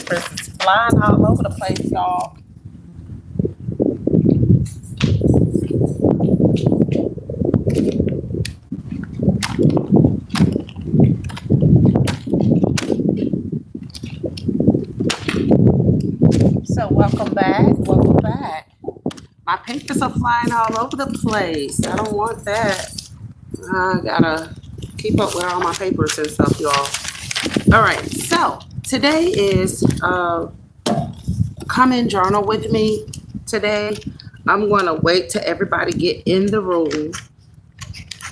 papers is flying all over the place, y'all. So welcome back. Welcome back. My papers are flying all over the place. I don't want that. I gotta keep up with all my papers and stuff, y'all. All right. So today is come and journal with me. Today, I'm gonna wait till everybody get in the room.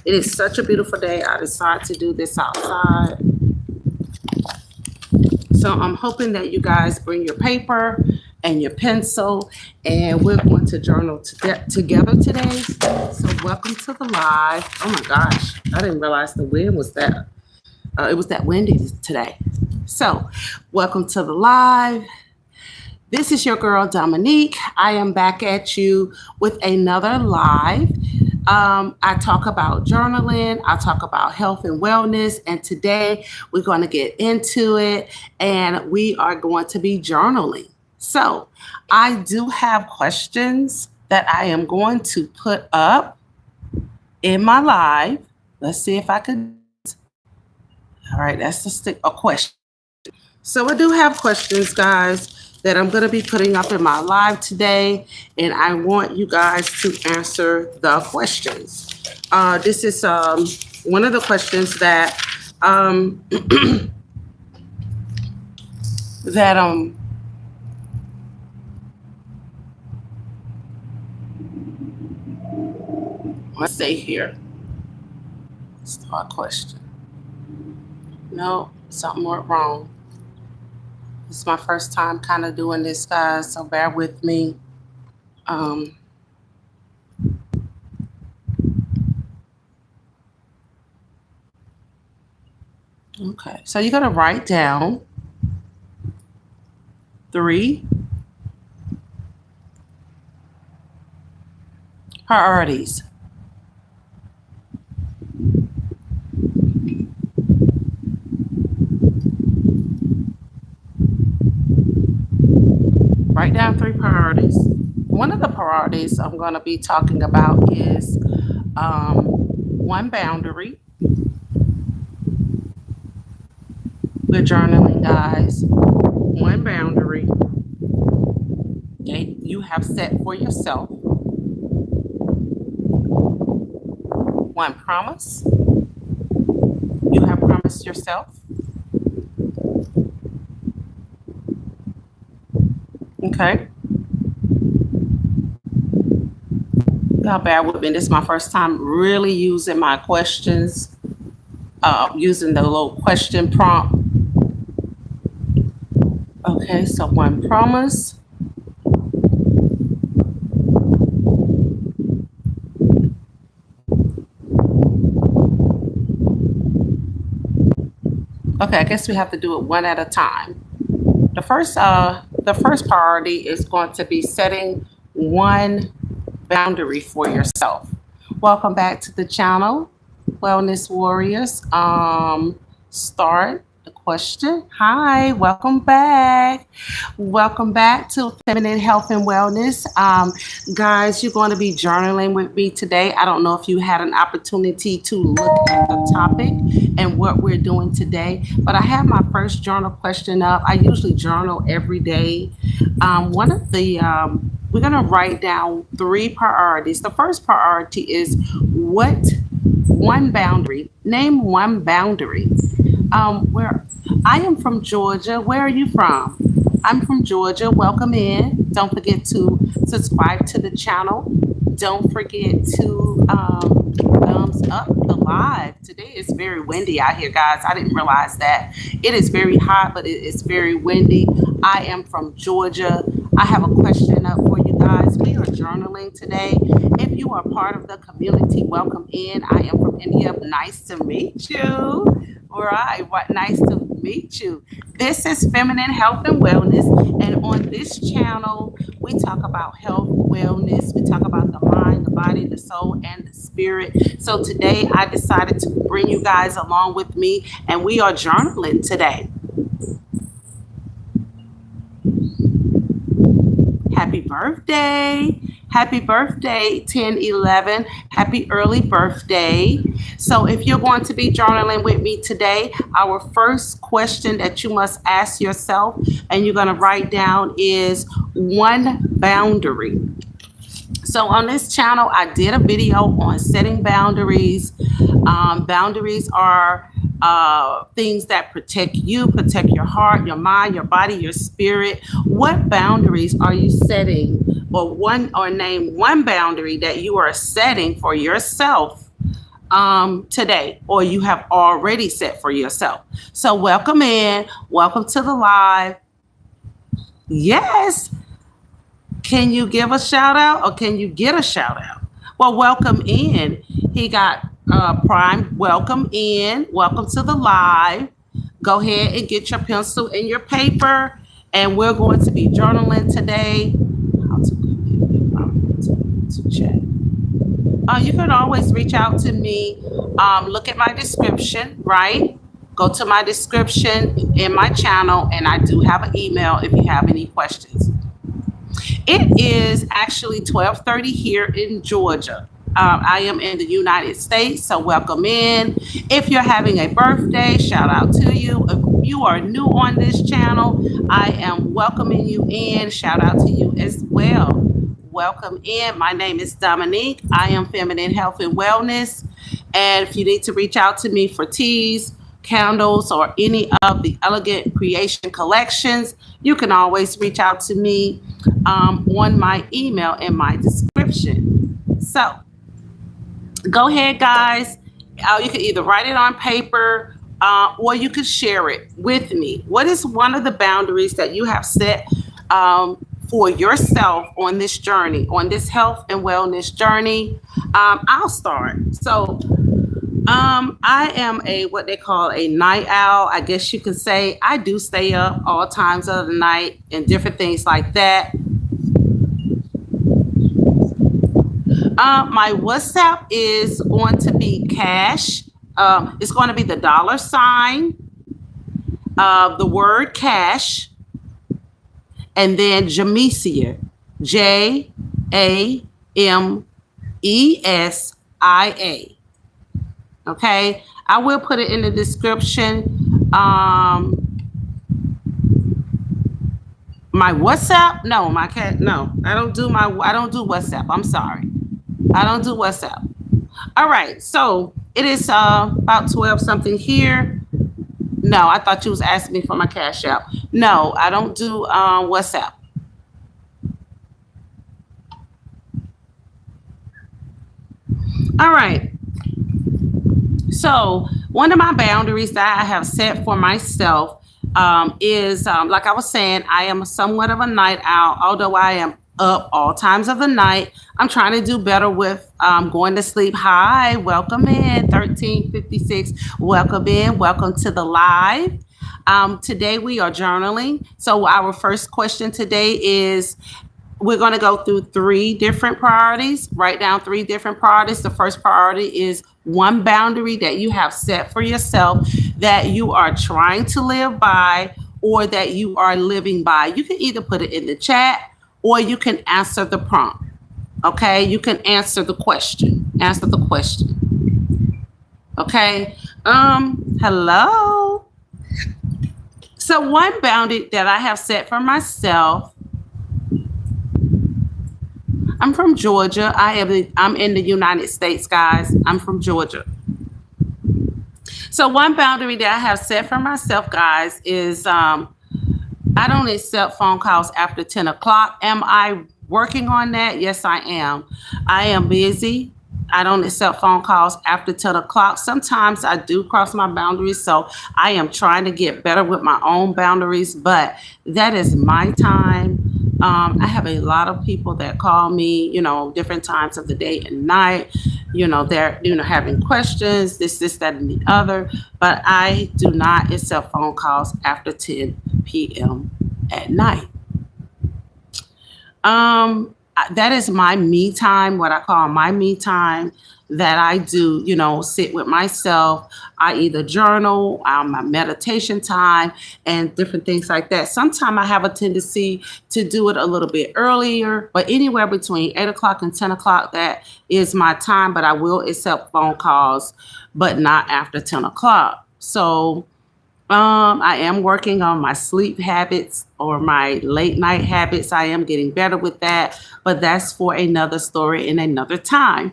It is such a beautiful day. I decided to do this outside. So I'm hoping that you guys bring your paper and your pencil, and we're going to journal together today. So welcome to the live. Oh my gosh, I didn't realize the wind was that. It was that windy today. So welcome to the live. This is your girl Dominique. I am back at you with another live. I talk about journaling, I talk about health and wellness, and today we're going to get into it and we are going to be journaling. So, I do have questions that I am going to put up in my live. Let's see if I can. All right, that's a question. So, I do have questions, guys, that I'm going to be putting up in my live today, and I want you guys to answer the questions. This is one of the questions that that let's say here. Start question. No, something went wrong. It's my first time kind of doing this, guys, so bear with me. Um, okay, so you're going to write down 3 priorities. Write down 3 priorities. One of the priorities I'm going to be talking about is one boundary. We're journaling, guys. One boundary. Okay, you have set for yourself. One promise. You have promised yourself. Okay. Y'all bear with me. This is my first time really using my questions, using the little question prompt. Okay, so one promise. Okay, I guess we have to do it one at a time. The first priority is going to be setting one boundary for yourself. Welcome back to the channel, Wellness Warriors. Start the question. Hi, welcome back. Welcome back to Feminine Health and Wellness. Guys, you're going to be journaling with me today. I don't know if you had an opportunity to look at the topic and what we're doing today, but I have my first journal question up. I usually journal every day. We're going to write down 3 priorities. The first priority is what one boundary. Name one boundary. Where I am from Georgia. Where are you from? I'm from Georgia. Welcome in. Don't forget to subscribe to the channel. Don't forget to thumbs up the live. Today is very windy out here, guys. I didn't realize that. It is very hot, but it is very windy. I am from Georgia. I have a question up for you guys. We are journaling today. If you are part of the community, welcome in. I am from India. Nice to meet you. All right, what nice to meet you. This is Feminine Health and Wellness, and on this channel, we talk about health, wellness. We talk about the mind, the body, the soul, and the spirit. So today, I decided to bring you guys along with me, and we are journaling today. Happy birthday. Happy birthday, 1011. Happy early birthday. So, if you're going to be journaling with me today, our first question that you must ask yourself and you're going to write down is one boundary. So on this channel, I did a video on setting boundaries. Boundaries are things that protect you, protect your heart, your mind, your body, your spirit. What boundaries are you setting, or name one boundary that you are setting for yourself today, or you have already set for yourself? So welcome in, welcome to the live. Yes. Can you give a shout out or can you get a shout out? Well, welcome in. He got Prime. Welcome in. Welcome to the live. Go ahead and get your pencil and your paper. And we're going to be journaling today. How to chat. You can always reach out to me. Look at my description, right? Go to my description in my channel, and I do have an email if you have any questions. It is actually 12:30 here in Georgia. I am in the United States, so welcome in. If you're having a birthday, shout out to you. If you are new on this channel, I am welcoming you in. Shout out to you as well. Welcome in. My name is Dominique. I am Feminine Health and Wellness. And if you need to reach out to me for teas, candles, or any of the Elegant Creation collections, you can always reach out to me on my email in my description. So go ahead, guys. You can either write it on paper or you could share it with me. What is one of the boundaries that you have set for yourself on this journey, on this health and wellness journey? I'll start. So I am what they call a night owl. I guess you could say I do stay up all times of the night and different things like that. My WhatsApp is going to be cash. It's going to be the $, the word cash, and then Jamesia, JAMESIA. Okay, I will put it in the description. My WhatsApp? No, my cat. No, I don't do WhatsApp. I'm sorry. I don't do WhatsApp. All right. So it is about 12 something here. No, I thought you was asking me for my Cash App. No, I don't do WhatsApp. All right. So one of my boundaries that I have set for myself is, like I was saying, I am somewhat of a night owl, although I am up all times of the night. I'm trying to do better with going to sleep. Hi, welcome in, 1356. Welcome in. Welcome to the live. Today we are journaling. So our first question today is, we're going to go through 3 different priorities. Write down 3 different priorities. The first priority is one boundary that you have set for yourself that you are trying to live by or that you are living by. You can either put it in the chat or you can answer the prompt. Okay, you can answer the question. Answer the question. Okay. Hello. So one boundary that I have set for myself. I'm from Georgia. I'm in the United States, guys. I'm from Georgia. So one boundary that I have set for myself, guys, is I don't accept phone calls after 10 o'clock. Am I working on that? Yes, I am. I am busy. I don't accept phone calls after 10 o'clock. Sometimes I do cross my boundaries, so I am trying to get better with my own boundaries, but that is my time. I have a lot of people that call me, different times of the day and night. They're, having questions, this, that, and the other. But I do not accept phone calls after 10 p.m. at night. That is my me time, what I call my me time. that I do, sit with myself. I either journal, my meditation time, and different things like that. Sometimes I have a tendency to do it a little bit earlier, but anywhere between 8 o'clock and 10 o'clock, that is my time. But I will accept phone calls, but not after 10 o'clock. So I am working on my sleep habits or my late night habits. I am getting better with that, but that's for another story in another time.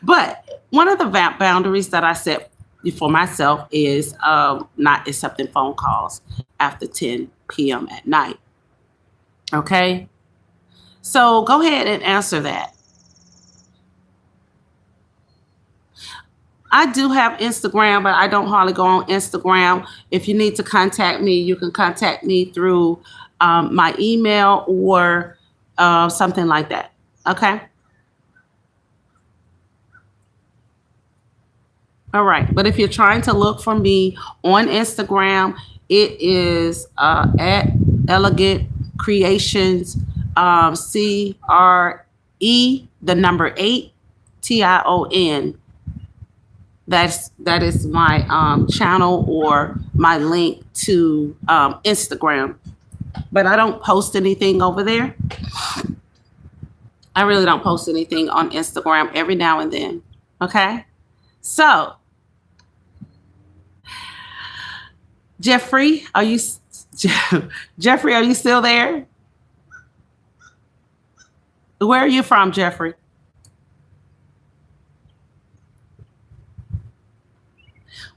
But one of the boundaries that I set for myself is not accepting phone calls after 10 p.m. at night. Okay. So go ahead and answer that. I do have Instagram, but I don't hardly go on Instagram. If you need to contact me, you can contact me through my email or something like that. Okay. All right. But if you're trying to look for me on Instagram, it is at Elegant Creations, CRE, the number 8, TION. That is my channel or my link to Instagram. But I don't post anything over there. I really don't post anything on Instagram every now and then. Okay. So, Jeffrey, Jeffrey, are you still there? Where are you from, Jeffrey?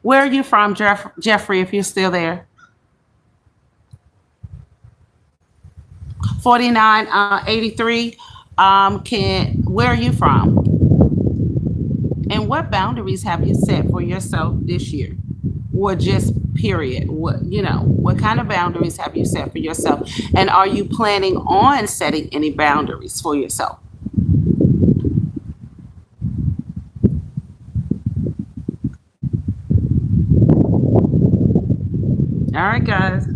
Where are you from, Jeffrey, if you're still there? 4983. Where are you from? And what boundaries have you set for yourself this year? Or just period? What kind of boundaries have you set for yourself? And are you planning on setting any boundaries for yourself? All right, guys.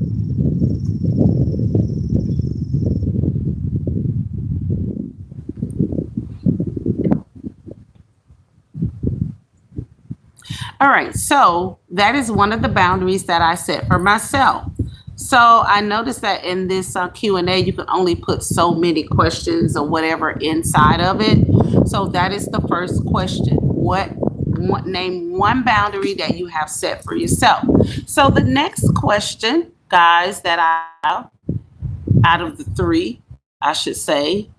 All right, so that is one of the boundaries that I set for myself. So I noticed that in this Q&A, you can only put so many questions or whatever inside of it. So that is the first question. Name one boundary that you have set for yourself. So the next question, guys, that I have out of the three, I should say,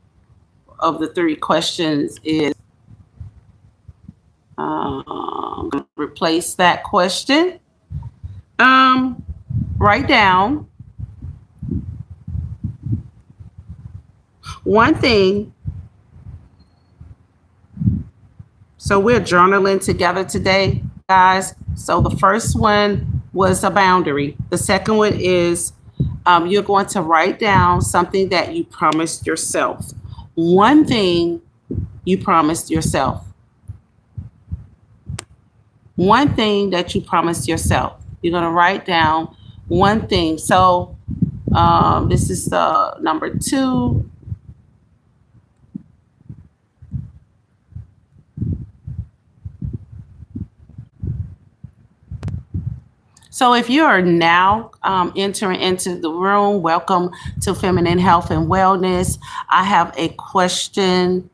of the three questions is replace that question. Write down one thing. So we're journaling together today, guys. So the first one was a boundary. The second one is you're going to write down something that you promised yourself. One thing you promised yourself. One thing that you promised yourself. You're going to write down one thing. So this is the number 2. So if you are now entering into the room, welcome to Feminine Health and Wellness. I have a question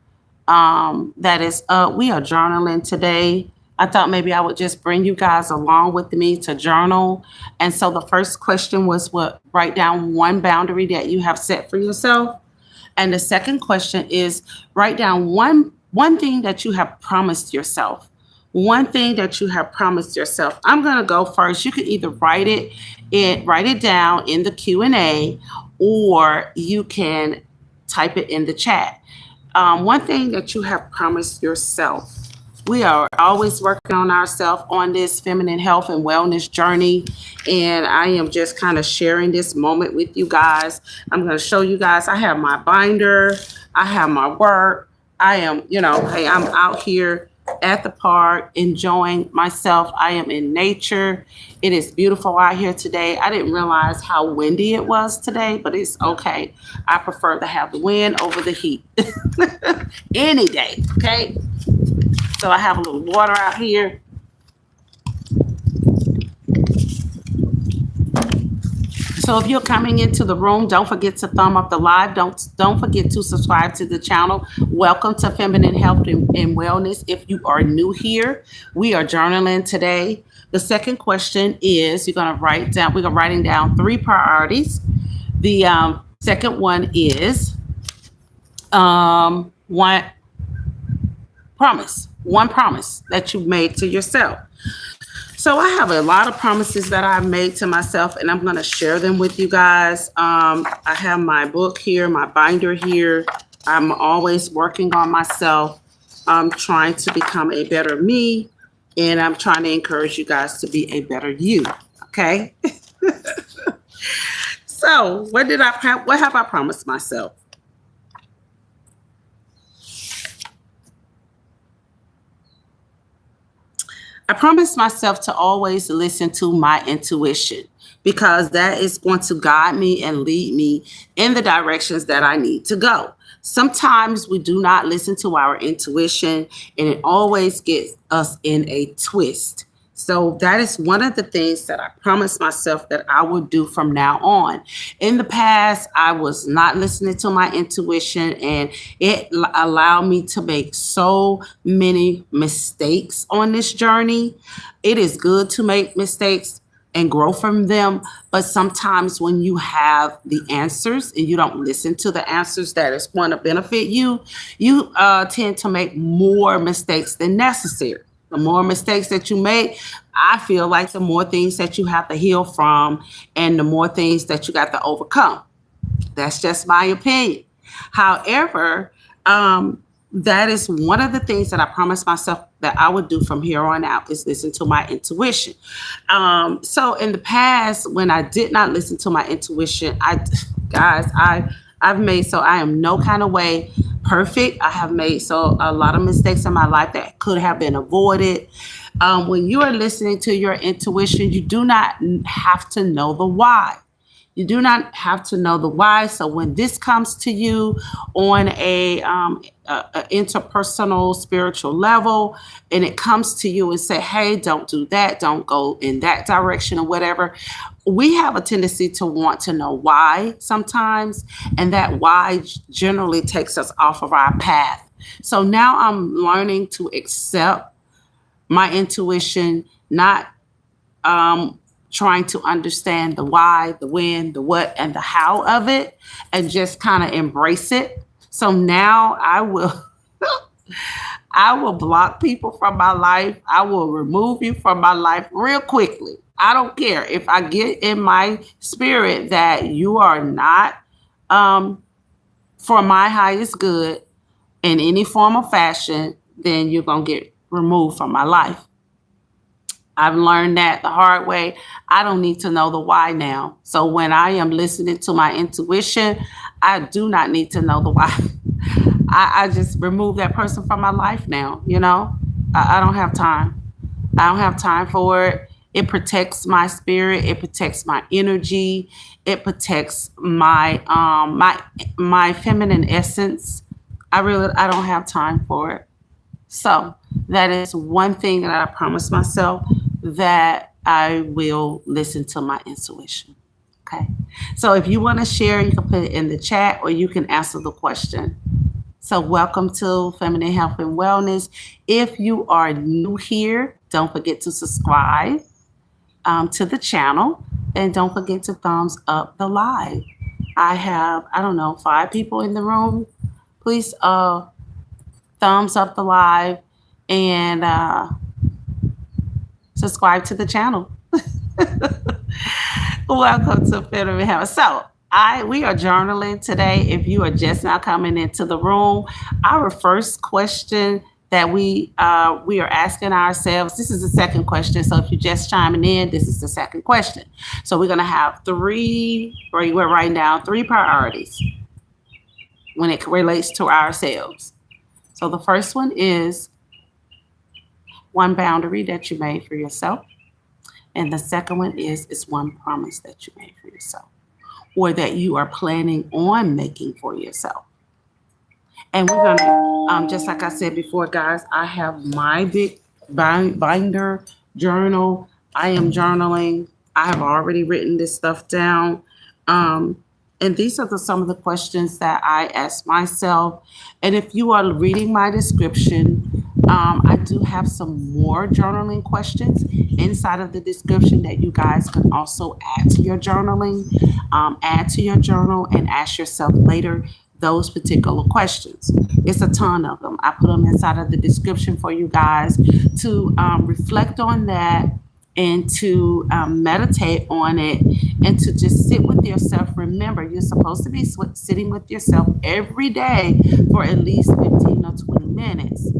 that is we are journaling today. I thought maybe I would just bring you guys along with me to journal. And so the first question was write down one boundary that you have set for yourself. And the second question is write down one thing that you have promised yourself. One thing that you have promised yourself. I'm going to go first. You can either write it down in the Q&A, or you can type it in the chat. One thing that you have promised yourself. We are always working on ourselves on this feminine health and wellness journey. And I am just kind of sharing this moment with you guys. I'm going to show you guys. I have my binder. I have my work. I am, hey, I'm out here at the park enjoying myself. I am in nature. It is beautiful out here today. I didn't realize how windy it was today, but it's okay. I prefer to have the wind over the heat any day. Okay. So I have a little water out here. So if you're coming into the room, don't forget to thumb up the live. Don't forget to subscribe to the channel. Welcome to Feminine Health and Wellness. If you are new here, we are journaling today. The second question is we're writing down three priorities. The second one is one promise that you made to yourself. So I have a lot of promises that I've made to myself, and I'm going to share them with you guys. I have my book here, my binder here. I'm always working on myself. I'm trying to become a better me, and I'm trying to encourage you guys to be a better you. Okay. So what have I promised myself? I promised myself to always listen to my intuition because that is going to guide me and lead me in the directions that I need to go. Sometimes we do not listen to our intuition and it always gets us in a twist. So that is one of the things that I promised myself that I would do from now on. In the past, I was not listening to my intuition and it allowed me to make so many mistakes on this journey. It is good to make mistakes and grow from them. But sometimes when you have the answers and you don't listen to the answers that is going to benefit you, you tend to make more mistakes than necessary. The more mistakes that you make, I feel like the more things that you have to heal from and the more things that you got to overcome. That's just my opinion. However, that is one of the things that I promised myself that I would do from here on out is listen to my intuition. So in the past, when I did not listen to my intuition, I've made so I am no kind of way perfect. I have made so a lot of mistakes in my life that could have been avoided. When you are listening to your intuition, you do not have to know the why. You do not have to know the why. So when this comes to you on a interpersonal spiritual level, and it comes to you and say, "Hey, don't do that. Don't go in that direction," or whatever, we have a tendency to want to know why sometimes, and that why generally takes us off of our path. So now I'm learning to accept my intuition, not trying to understand the why, the when, the what, and the how of it, and just kind of embrace it. So now I will block people from my life. I will remove you from my life real quickly. I don't care if I get in my spirit that you are not for my highest good in any form or fashion, then you're going to get removed from my life. I've learned that the hard way. I don't need to know the why now. So when I am listening to my intuition, I do not need to know the why. I just remove that person from my life now. I don't have time. I don't have time for it. It protects my spirit. It protects my energy. It protects my feminine essence. I don't have time for it. So that is one thing that I promised myself, that I will listen to my intuition. Okay. So if you want to share, you can put it in the chat or you can answer the question. So welcome to Feminine Health and Wellness. If you are new here, don't forget to subscribe to the channel, and don't forget to thumbs up the live. I have, 5 people in the room. Please thumbs up the live and subscribe to the channel. Welcome to Feminine Health. So we are journaling today. If you are just now coming into the room, our first question that we are asking ourselves, this is the second question. So if you're just chiming in, this is the second question. So we're going to have we're writing down 3 priorities when it relates to ourselves. So the first one is one boundary that you made for yourself. And the second one is one promise that you made for yourself, or that you are planning on making for yourself. And we're gonna, just like I said before, guys, I have my big binder journal. I am journaling. I have already written this stuff down. Um, and these are some of the questions that I ask myself. And if you are reading my description, I do have some more journaling questions inside of the description that you guys can also add to your journaling, add to your journal, and ask yourself later those particular questions. It's a ton of them. I put them inside of the description for you guys to reflect on that and to meditate on it and to just sit with yourself. Remember, you're supposed to be sitting with yourself every day for at least 15 or 20 minutes.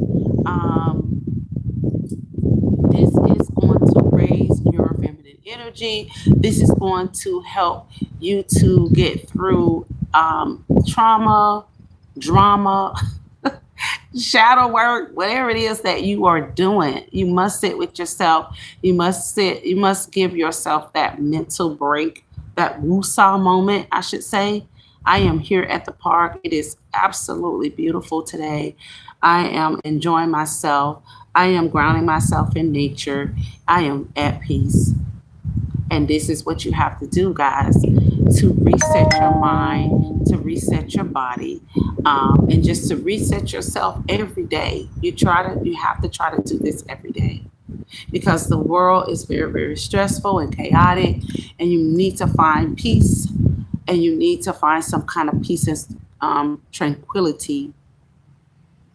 This is going to raise your feminine energy. This is going to help you to get through trauma, drama, shadow work, whatever it is that you are doing. You must sit with yourself. You must give yourself that mental break, that woosah moment, I should say. I am here at the park. It is absolutely beautiful today. I am enjoying myself. I am grounding myself in nature. I am at peace. And this is what you have to do, guys, to reset your mind, to reset your body, and just to reset yourself every day. You have to try to do this every day because the world is very, very stressful and chaotic, and you need to find peace, and you need to find some kind of peace and tranquility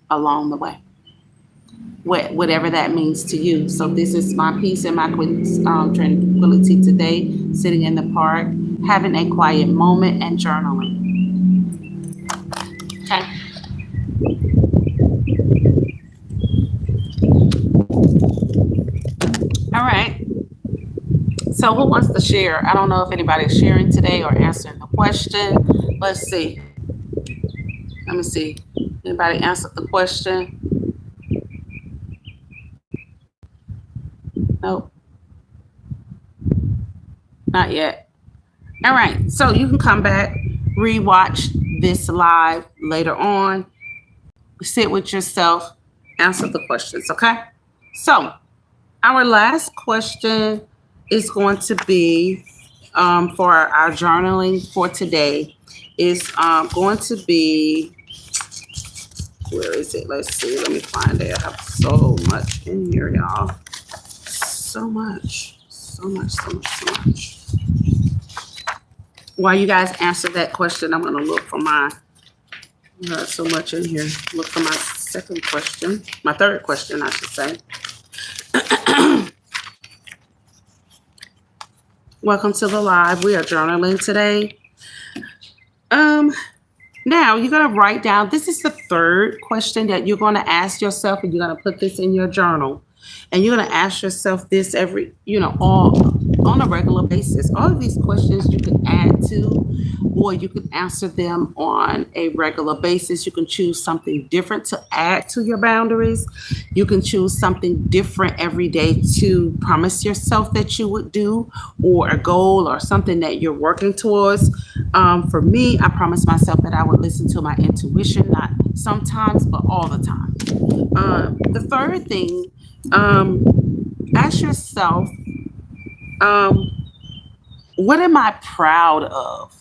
along the way, whatever that means to you. So this is my peace and my tranquility today, sitting in the park, having a quiet moment and journaling. Okay. All right. So who wants to share? I don't know if anybody's sharing today or answering the question. Let's see. Let me see. Anybody answered the question? Nope. Not yet. All right. So you can come back, rewatch this live later on, sit with yourself, answer the questions. Okay. So our last question is going to be for our journaling for today is going to be, where is it? Let's see. Let me find it. I have so much in here, y'all. So much. While you guys answer that question, I'm going to look for my, so much in here. Look for my second question, my third question, I should say. Welcome to the live. We are journaling today. Now you're going to write down, this is the third question that you're going to ask yourself, and you're going to put this in your journal. And you're going to ask yourself this all on a regular basis. All of these questions you can add to, or you can answer them on a regular basis. You can choose something different to add to your boundaries. You can choose something different every day to promise yourself that you would do, or a goal or something that you're working towards. For me, I promised myself that I would listen to my intuition, not sometimes, but all the time. The third thing, ask yourself, what am I proud of?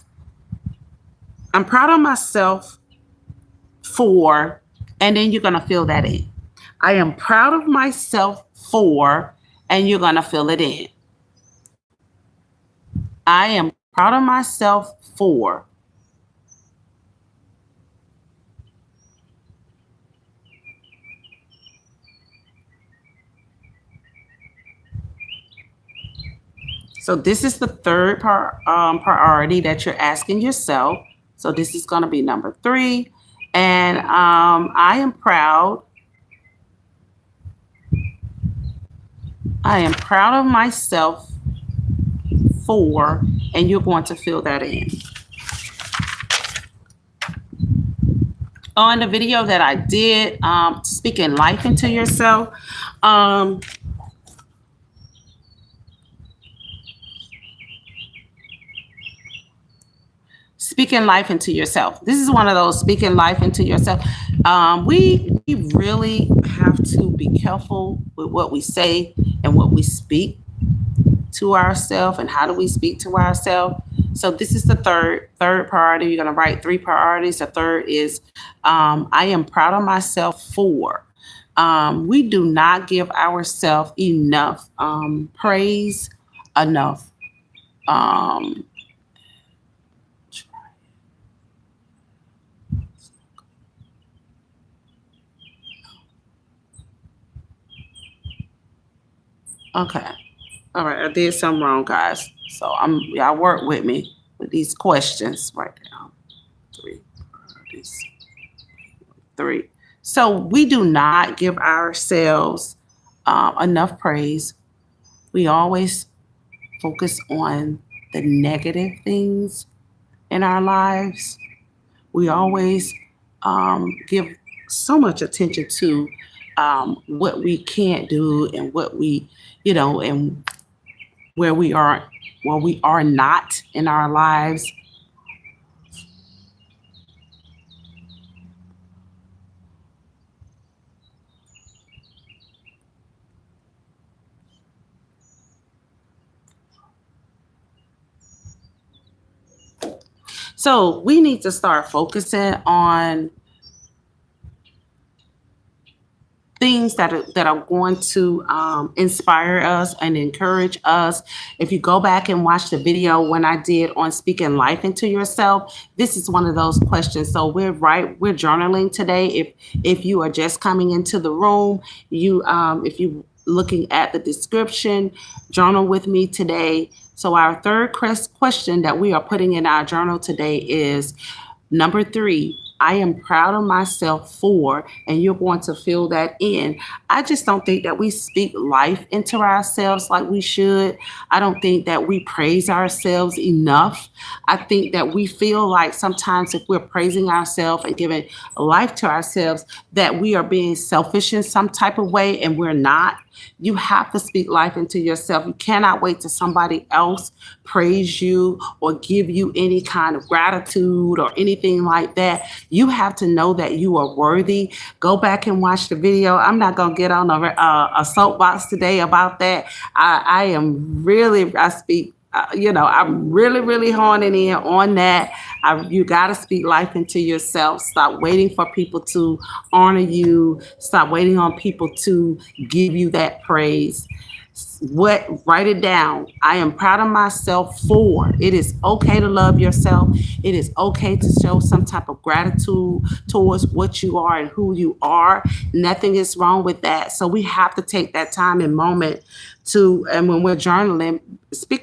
I'm proud of myself for, and then you're going to fill that in. I am proud of myself for, and you're going to fill it in. I am proud of myself for. So this is the third priority that you're asking yourself. So this is going to be number 3. And I am proud. I am proud of myself for, and you're going to fill that in. On the video that I did, speaking life into yourself, speaking life into yourself. This is one of those speaking life into yourself. We really have to be careful with what we say and what we speak to ourselves and how do we speak to ourselves. So this is the third priority. You're going to write three priorities. The third is I am proud of myself for. We do not give ourselves enough praise, enough um, okay. All right, I did something wrong, guys. So y'all work with me with these questions right now. Three priorities. Three. So we do not give ourselves enough praise. We always focus on the negative things in our lives. We always give so much attention to what we can't do and what we, and where we are not in our lives. So we need to start focusing on things that are going to inspire us and encourage us. If you go back and watch the video when I did on speaking life into yourself, this is one of those questions. So we're journaling today. If you are just coming into the room, if you looking at the description, journal with me today. So our third question that we are putting in our journal today is number 3. I am proud of myself for, and you're going to fill that in. I just don't think that we speak life into ourselves like we should. I don't think that we praise ourselves enough. I think that we feel like sometimes if we're praising ourselves and giving life to ourselves, that we are being selfish in some type of way, and we're not. You have to speak life into yourself. You cannot wait till somebody else praise you or give you any kind of gratitude or anything like that. You have to know that you are worthy. Go back and watch the video. I'm not going to get on a soapbox today about that. I am really, I speak I'm really, really honing in on that. You got to speak life into yourself. Stop waiting for people to honor you. Stop waiting on people to give you that praise. Write it down. I am proud of myself for. It is okay to love yourself. It is okay to show some type of gratitude towards what you are and who you are. Nothing is wrong with that. So we have to take that time and moment and when we're journaling,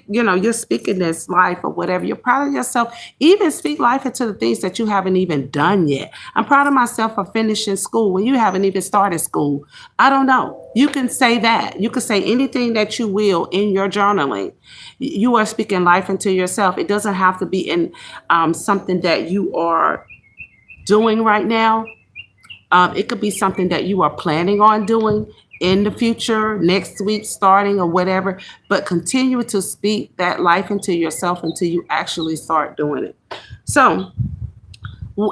you're speaking this life or whatever. You're proud of yourself. Even speak life into the things that you haven't even done yet. I'm proud of myself for finishing school when you haven't even started school. I don't know. You can say that. You can say anything that you will in your journaling. You are speaking life into yourself. It doesn't have to be in something that you are doing right now. It could be something that you are planning on doing in the future, next week, starting or whatever, but continue to speak that life into yourself until you actually start doing it. So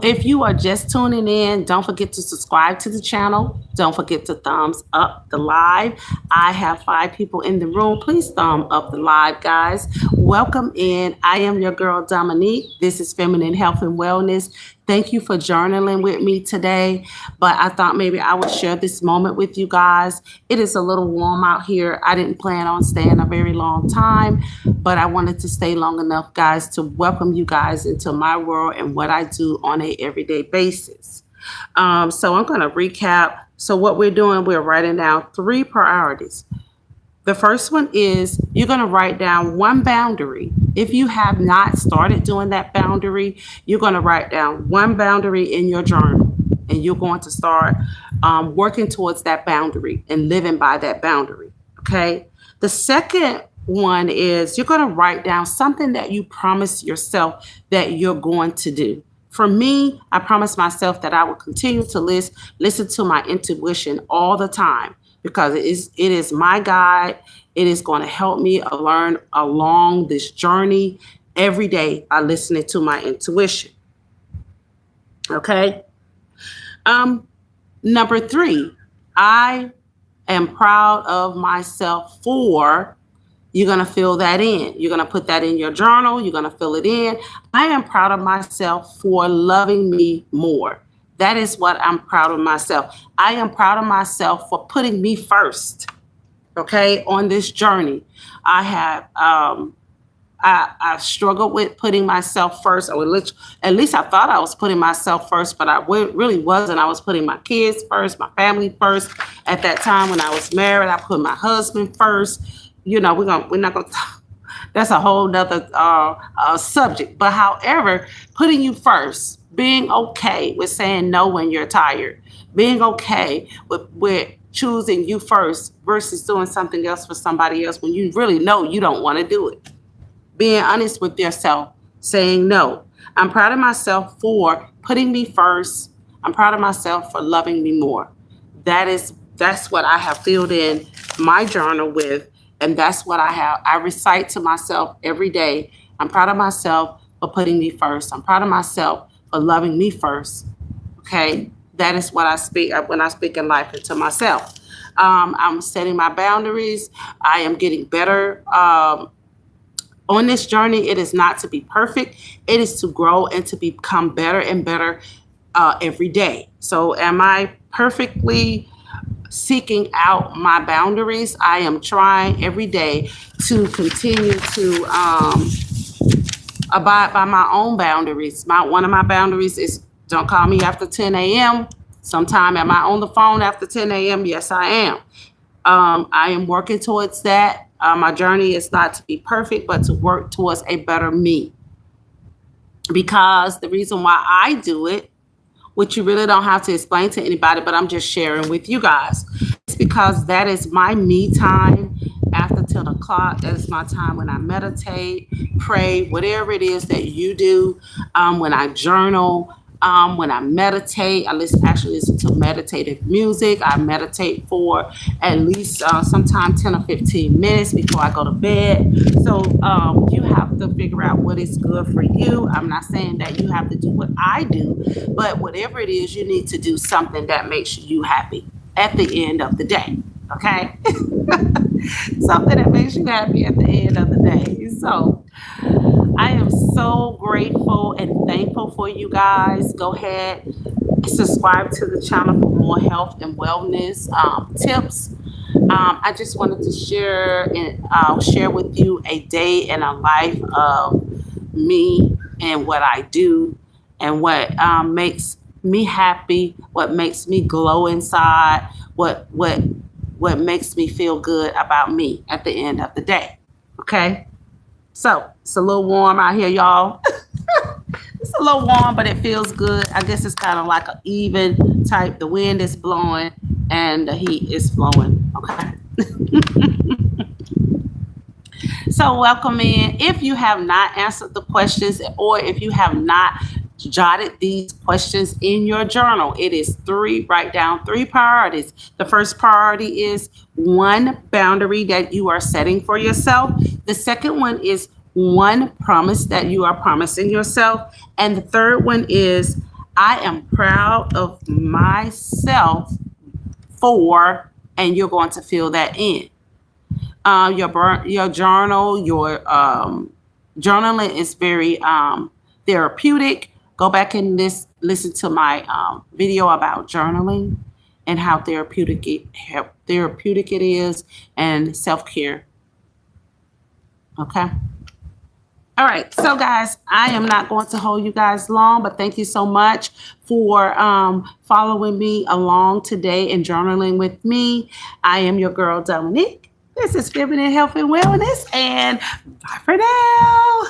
if you are just tuning in, don't forget to subscribe to the channel. Don't forget to thumbs up the live. I have 5 people in the room. Please thumb up the live, guys. Welcome in. I am your girl, Dominique. This is Feminine Health and Wellness. Thank you for journaling with me today. But I thought maybe I would share this moment with you guys. It is a little warm out here. I didn't plan on staying a very long time, but I wanted to stay long enough, guys, to welcome you guys into my world and what I do on a everyday basis. So I'm going to recap. So what we're doing, we're writing down 3 priorities. The first one is you're going to write down one boundary. If you have not started doing that boundary, you're going to write down one boundary in your journal, and you're going to start working towards that boundary and living by that boundary. Okay. The second one is you're going to write down something that you promise yourself that you're going to do. For me, I promised myself that I would continue to listen to my intuition all the time, because it is my guide. It is going to help me learn along this journey every day by listening to my intuition. Okay. Number 3, I am proud of myself for, you're going to fill that in. You're going to put that in your journal. You're going to fill it in. I am proud of myself for loving me more. That is what I'm proud of myself. I am proud of myself for putting me first. Okay. On this journey, I have, I struggled with putting myself first. At least I thought I was putting myself first, but I really wasn't. I was putting my kids first, my family first. At that time when I was married, I put my husband first. You know, we're not gonna. That's a whole nother subject. But however, putting you first, being okay with saying no when you're tired, being okay with choosing you first versus doing something else for somebody else when you really know you don't want to do it. Being honest with yourself, saying no. I'm proud of myself for putting me first. I'm proud of myself for loving me more. That's what I have filled in my journal with, and that's what I recite to myself every day. I'm proud of myself for putting me first. I'm proud of myself for loving me first. Okay, that is what I speak when I speak in life into myself. I'm setting my boundaries. I am getting better. On this journey, it is not to be perfect. It is to grow and to become better and better every day. So am I perfectly seeking out my boundaries? I am trying every day to continue to abide by my own boundaries. One of my boundaries is don't call me after 10 a.m. Sometime am I on the phone after 10 a.m.? Yes, I am. I am working towards that. My journey is not to be perfect, but to work towards a better me. Because the reason why I do it, which you really don't have to explain to anybody, but I'm just sharing with you guys, it's because that is my me time after 10 o'clock. That is my time when I meditate, pray, whatever it is that you do, when I journal. When I meditate, I actually listen to meditative music. I meditate for at least sometime 10 or 15 minutes before I go to bed. So you have to figure out what is good for you. I'm not saying that you have to do what I do, but whatever it is, you need to do something that makes you happy at the end of the day. Okay? Something that makes you happy at the end of the day. So I am so grateful and thankful for you guys. Go ahead, subscribe to the channel for more health and wellness tips. I just wanted to share with you a day in a life of me and what I do and what makes me happy, what makes me glow inside, what makes me feel good about me at the end of the day. Okay? So it's a little warm out here, y'all. It's a little warm, but it feels good. I guess it's kind of like an even type. The wind is blowing and the heat is flowing. Okay. So welcome in. If you have not answered the questions or if you have not jotted these questions in your journal, it is write down 3 priorities. The first priority is one boundary that you are setting for yourself. The second one is one promise that you are promising yourself. And the third one is I am proud of myself for, and you're going to fill that in. Your journal, your journaling is very therapeutic. Go back and listen to my video about journaling and how therapeutic it is and self-care. Okay. All right. So guys, I am not going to hold you guys long, but thank you so much for following me along today and journaling with me. I am your girl, Dominique. This is Feminine Health and Wellness, and bye for now.